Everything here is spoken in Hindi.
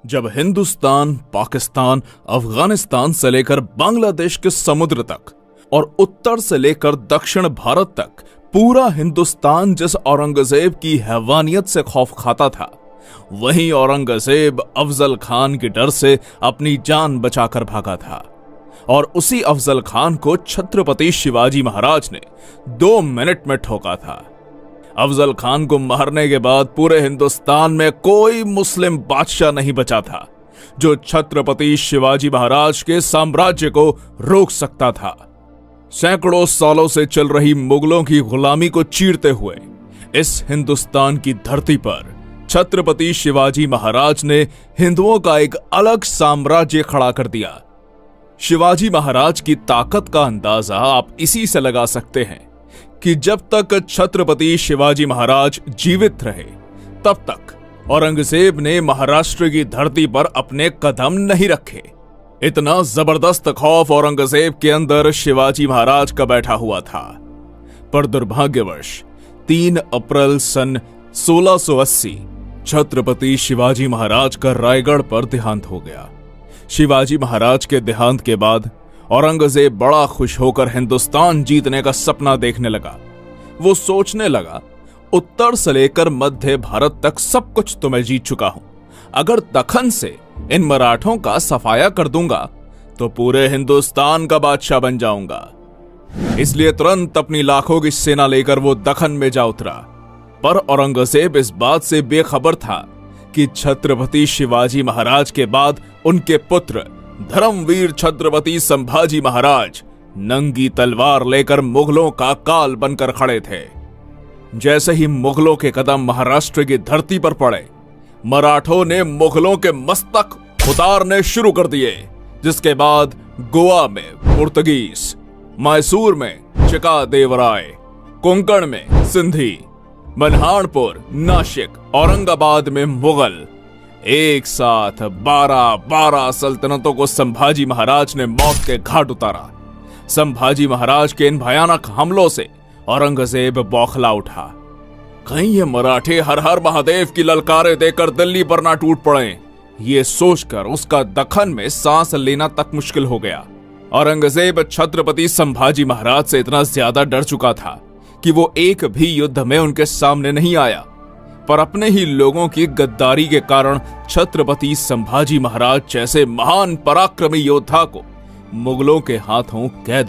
जब हिंदुस्तान, पाकिस्तान, अफगानिस्तान से लेकर बांग्लादेश के समुद्र तक और उत्तर से लेकर दक्षिण भारत तक पूरा हिंदुस्तान जिस औरंगजेब की हैवानियत से खौफ खाता था, वहीं औरंगजेब अफजल खान के डर से अपनी जान बचाकर भागा था। और उसी अफजल खान को छत्रपति शिवाजी महाराज ने 2 मिनट में ठोका था। अफजल खान को मारने के बाद पूरे हिंदुस्तान में कोई मुस्लिम बादशाह नहीं बचा था जो छत्रपति शिवाजी महाराज के साम्राज्य को रोक सकता था। सैकड़ों सालों से चल रही मुगलों की गुलामी को चीरते हुए इस हिंदुस्तान की धरती पर छत्रपति शिवाजी महाराज ने हिंदुओं का एक अलग साम्राज्य खड़ा कर दिया। शिवाजी महाराज की ताकत का अंदाजा आप इसी से लगा सकते हैं कि जब तक छत्रपति शिवाजी महाराज जीवित रहे, तब तक औरंगजेब ने महाराष्ट्र की धरती पर अपने कदम नहीं रखे। इतना जबरदस्त खौफ औरंगजेब के अंदर शिवाजी महाराज का बैठा हुआ था। पर दुर्भाग्यवश 3 अप्रैल सन 1680 छत्रपति शिवाजी महाराज का रायगढ़ पर देहांत हो गया। शिवाजी महाराज के देहांत के बाद औरंगजेब बड़ा खुश होकर हिंदुस्तान जीतने का सपना देखने लगा। वो सोचने लगा, उत्तर से लेकर मध्य भारत तक सब कुछ तो मैं जीत चुका हूं। अगर दखन से इन मराठों का सफाया कर दूंगा तो पूरे हिंदुस्तान का बादशाह बन जाऊंगा। इसलिए तुरंत अपनी लाखों की सेना लेकर वो दखन में जा उतरा। पर औरंगजेब इस बात से बेखबर था कि छत्रपति शिवाजी महाराज के बाद उनके पुत्र धर्मवीर छत्रपति संभाजी महाराज नंगी तलवार लेकर मुगलों का काल बनकर खड़े थे। जैसे ही मुगलों के कदम महाराष्ट्र की धरती पर पड़े, मराठों ने मुगलों के मस्तक उतारने शुरू कर दिए, जिसके बाद गोवा में पुर्तगीज, मैसूर में चिकादेवराय, कोंकण में सिंधी, मनहारपुर, नासिक, औरंगाबाद में मुगल, एक साथ 12 सल्तनतों को संभाजी महाराज ने मौत के घाट उतारा। संभाजी महाराज के इन भयानक हमलों से औरंगजेब बौखला उठा। कहीं ये मराठे हर हर महादेव की ललकारें देकर दिल्ली पर ना टूट पड़े, ये सोचकर उसका दखन में सांस लेना तक मुश्किल हो गया। औरंगजेब छत्रपति संभाजी महाराज से इतना ज्यादा डर चुका था कि वो एक भी युद्ध में उनके सामने नहीं आया। पर अपने ही लोगों की गद्दारी के कारण छत्रपति संभाजी महाराज जैसे महान पराक्रमी योद्धा को मुगलों के हाथों कैद